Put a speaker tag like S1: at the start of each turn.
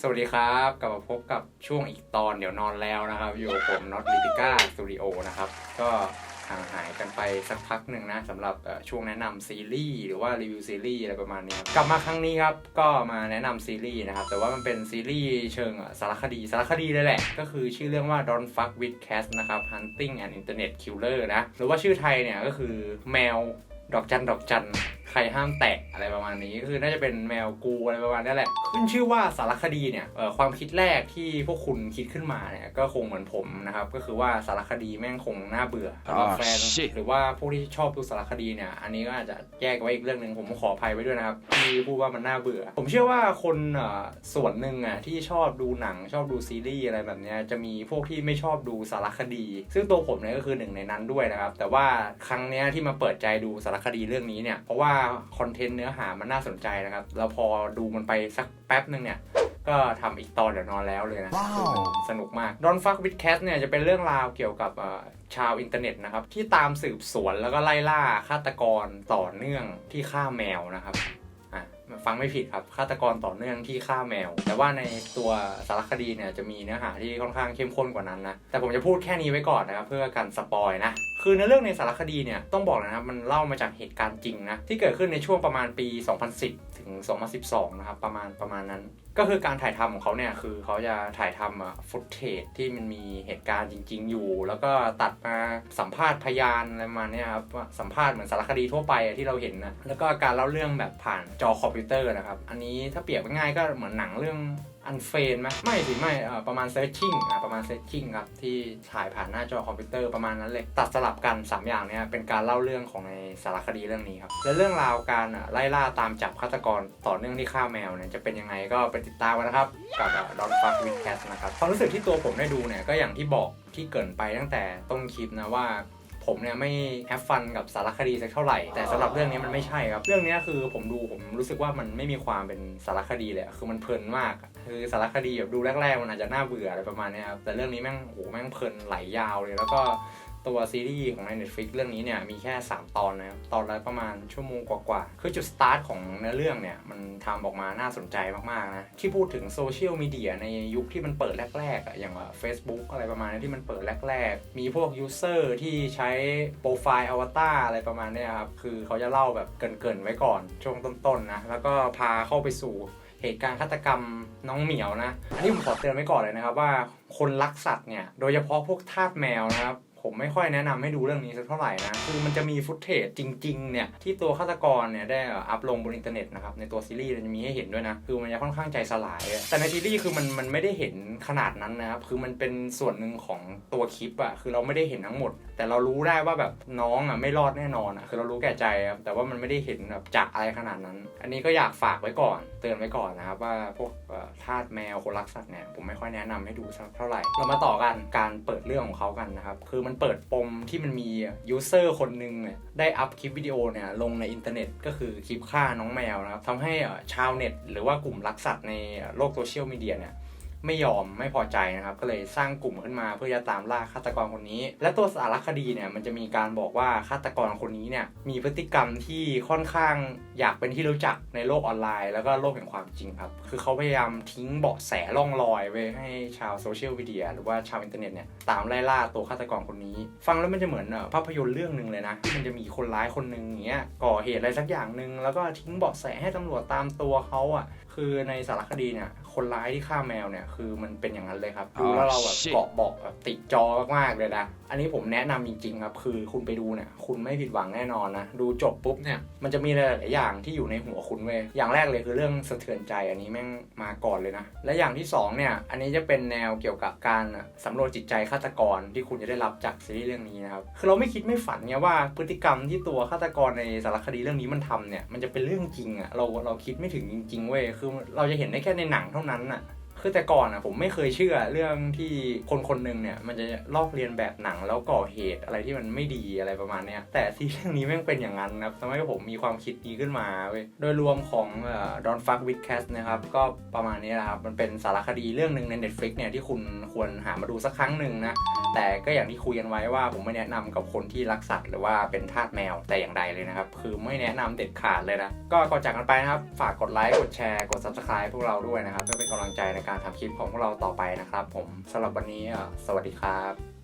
S1: สวัสดีครับกลับมาพบกับช่วงอีกตอนเดี๋ยวนอนแล้วนะครับอยู่กับผมน็อตลิติก้าสตูดิโอนะครับก็ห่างหายกันไปสักพักหนึ่งนะสำหรับช่วงแนะนำซีรีส์หรือว่ารีวิวซีรีส์อะไรประมาณนี้กลับมาครั้งนี้ครับก็มาแนะนำซีรีส์นะครับแต่ว่ามันเป็นซีรีส์เชิงสารคดีเลยแหละก็คือชื่อเรื่องว่า Don't Fuck with Cats นะครับ Hunting an Internet Killer นะหรือว่าชื่อไทยเนี่ยก็คือแมวดอกจันใครห้ามแตะอะไรประมาณนี้ก็คือน่าจะเป็นแมวกูอะไรประมาณนี้แหละขึ้นชื่อว่าสารคดีเนี่ยความคิดแรกที่พวกคุณคิดขึ้นมาเนี่ยก็คงเหมือนผมนะครับก็คือว่าสารคดีแม่งคงน่าเบื่อสำหรับแฟนหรือว่าพวกที่ชอบดูสารคดีเนี่ยอันนี้ก็อาจจะแยกไว้อีกเรื่องนึงผมขออภัยไว้ด้วยนะครับที่พูดว่ามันน่าเบื่อผมเชื่อว่าคนส่วนหนึ่งที่ชอบดูหนังชอบดูซีรีส์อะไรแบบนี้จะมีพวกที่ไม่ชอบดูสารคดีซึ่งตัวผมเนี่ยก็คือหนึ่งในนั้นด้วยนะครับแต่ว่าครั้งนี้ที่มาเปิดใจดูสารคดีเรื่องนี้เนี่ยเพราะว่าคอนเทนต์เนื้อหามันน่าสนใจนะครับแล้วพอดูมันไปสักแป๊บนึงเนี่ยก็ทำอีกตอนเดี๋ยวนอนแล้วเลยนะสนุกมาก Don't Fuck with Cats เนี่ยจะเป็นเรื่องราวเกี่ยวกับชาวอินเทอร์เน็ตนะครับที่ตามสืบสวนแล้วก็ไล่ล่าฆาตกรต่อเนื่องที่ฆ่าแมวนะครับฟังไม่ผิดครับฆาตกรต่อเนื่องที่ฆ่าแมวแต่ว่าในตัวสารคดีเนี่ยจะมีเนื้อหาที่ค่อนข้างเข้มข้นกว่านั้นนะแต่ผมจะพูดแค่นี้ไว้ก่อนนะครับเพื่อกันสปอยนะคือในเรื่องในสารคดีเนี่ยต้องบอกนะครับมันเล่ามาจากเหตุการณ์จริงนะที่เกิดขึ้นในช่วงประมาณปี 2010 ถึง 2012 นะครับประมาณนั้นก็คือการถ่ายทำของเขาเนี่ยคือเขาจะถ่ายทำฟุตเทจที่มันมีเหตุการณ์จริงๆอยู่แล้วก็ตัดมาสัมภาษณ์พยานอะไรมาเนี่ยครับสัมภาษณ์เหมือนสารคดีทั่วไปที่เราเห็นนะแล้วก็การเล่าเรื่องแบบผ่านจอคอมพิวเตอร์นะครับอันนี้ถ้าเปรียบง่ายก็เหมือนหนังเรื่องอันเฟนไหมไม่ประมาณเซิร์ชชิ่งครับที่ถ่ายผ่านหน้าจอคอมพิวเตอร์ประมาณนั้นเลยตัดสลับกัน3อย่างเนี่ยเป็นการเล่าเรื่องของในสารคดีเรื่องนี้ครับและเรื่องราวการไล่ล่าตามจับฆาตกรต่อเนื่องที่ฆ่าแมวเนี่ยจะเป็นยังไงก็ไปติดตามกันนะครับกับ Don't Fuck with Cats นะครับความรู้สึกที่ตัวผมได้ดูเนี่ยก็อย่างที่บอกที่เกริ่นไปตั้งแต่ต้นคลิปนะว่าผมเนี่ยไม่แฮปฟันกับสารคดีสักเท่าไหร่แต่สำหรับเรื่องนี้มันไม่ใช่ครับเรื่องนี้คือผมรู้สึกว่ามันไม่มีความเป็นสารคดีเลยคือมันเพลินมากคือสารคดีแบบดูแรกๆมันอาจจะน่าเบื่ออะไรประมาณนี้ครับแต่เรื่องนี้แม่งเพลินไหลยาวเลยแล้วก็ตัวซีรีส์ของใน Netflix เรื่องนี้เนี่ยมีแค่3ตอนนะครับตอนละประมาณชั่วโมงกว่าคือจุดสตาร์ทของเนื้อเรื่องเนี่ยมันทำออกมาน่าสนใจมากๆนะที่พูดถึงโซเชียลมีเดียในยุคที่มันเปิดแรกๆอย่างว่า Facebook อะไรประมาณนี้ที่มันเปิดแรกๆมีพวกยูเซอร์ที่ใช้โปรไฟล์อวตารอะไรประมาณนี้ครับคือเขาจะเล่าแบบเกริ่นไว้ก่อนช่วงต้นๆนะแล้วก็พาเข้าไปสู่เหตุการณ์ฆาตกรรมน้องเหมียวนะอันนี้ผมขอเตือนไว้ก่อนเลยนะครับว่าคนรักสัตว์เนี่ยโดยเฉพาะพวกทาสแมวนะครับผมไม่ค่อยแนะนำให้ดูเรื่องนี้สักเท่าไหร่นะคือมันจะมีฟุตเทจจริงๆเนี่ยที่ตัวฆาตกรเนี่ยได้อัพลงบนอินเทอร์เน็ตนะครับในตัวซีรีส์จะมีให้เห็นด้วยนะคือมันจะค่อนข้างใจสลายแต่ในซีรีส์คือมันไม่ได้เห็นขนาดนั้นนะครับคือมันเป็นส่วนหนึ่งของตัวคลิปอะคือเราไม่ได้เห็นทั้งหมดแต่เรารู้ได้ว่าแบบน้องไม่รอดแน่นอนคือเรารู้แก่ใจครับแต่ว่ามันไม่ได้เห็นแบบจะอะไรขนาดนั้นอันนี้ก็อยากฝากไว้ก่อนเตือนไว้ก่อนนะครับว่าพวกทาสแมวคนรักสัตว์เนี่ยผมไม่ค่อยแนะนำให้ดูสักเท่าไหร่เรามาต่อกันการเปิดเรื่องของเขากันนะครับคือมันเปิดปมที่มันมียูเซอร์คนหนึ่งได้อัพคลิปวิดีโอเนี่ยลงในอินเทอร์เน็ตก็คือคลิปฆ่าน้องแมวนะครับทำให้ชาวเน็ตหรือว่ากลุ่มรักสัตว์ในโลกโซเชียลมีเดียเนี่ยไม่พอใจนะครับก็เลยสร้างกลุ่มขึ้นมาเพื่อจะตามล่าฆาตกรคนนี้และตัวสารคดีเนี่ยมันจะมีการบอกว่าฆาตกรคนนี้เนี่ยมีพฤติกรรมที่ค่อนข้างอยากเป็นที่รู้จักในโลกออนไลน์แล้วก็โลกแห่งความจริงครับคือเขาพยายามทิ้งเบาะแสล่องลอยไว้ให้ชาวโซเชียลมีเดียหรือว่าชาวอินเทอร์เน็ตเนี่ยตามไล่ล่าตัวฆาตกรคนนี้ฟังแล้วมันจะเหมือนภาพยนตร์เรื่องนึงเลยนะที่มันจะมีคนร้ายคนนึงอย่างเงี้ยก่อเหตุอะไรสักอย่างนึงแล้วก็ทิ้งเบาะแสให้ตำรวจตามตัวเขาคือในสารคดีเนี่ยคนร้ายที่ฆ่าแมวเนี่ยคือมันเป็นอย่างนั้นเลยครับดูแล้วเราแบบเกาะเบาะแบบติดจอมากๆเลยนะอันนี้ผมแนะนำจริงๆครับคือคุณไปดูเนี่ยคุณไม่ผิดหวังแน่นอนนะดูจบปุ๊บเนี่ยมันจะมีหลายๆอย่างที่อยู่ในหัวคุณเว้ยอย่างแรกเลยคือเรื่องสะเทือนใจอันนี้แม่งมาก่อนเลยนะและอย่างที่2เนี่ยอันนี้จะเป็นแนวเกี่ยวกับการสำรวจจิตใจฆาตกรที่คุณจะได้รับจากซีรีส์เรื่องนี้นะครับคือเราไม่คิดไม่ฝันเนี่ยว่าพฤติกรรมที่ตัวฆาตกรในสารคดีเรื่องนี้มันทำเนี่ยมันจะเป็นเรื่องจริงเราคิดไม่ถึงจริงๆเว้ยคือเราจะเห็นได้แค่ในหนังเท่านั้นคือแต่ก่อนผมไม่เคยเชื่อเรื่องที่คนนึงเนี่ยมันจะลอกเลียนแบบหนังแล้วก่อเหตุอะไรที่มันไม่ดีอะไรประมาณนี้แต่ที่เรื่องนี้แม่งเป็นอย่างนั้นนะครับทำให้ผมมีความคิดดีขึ้นมาเว้ยโดยรวมของDon't Fuck with Cats นะครับก็ประมาณนี้นะครับมันเป็นสารคดีเรื่องนึงใน Netflix เนี่ยที่คุณควรหามาดูสักครั้งหนึ่งนะแต่ก็อย่างที่คุยกันไว้ว่าผมไม่แนะนำกับคนที่รักสัตว์หรือว่าเป็นทาสแมวแต่อย่างใดเลยนะครับคือไม่แนะนำเด็ดขาดเลยนะก็ก่อนจากกันไปนะครับฝากกดไลค์กดแชร์กด Subscribe พวกเราด้วยนะครับเพื่อเป็นกำลังใจใน การทำคลิปของพวกเราต่อไปนะครับผมสำหรับวันนี้สวัสดีครับ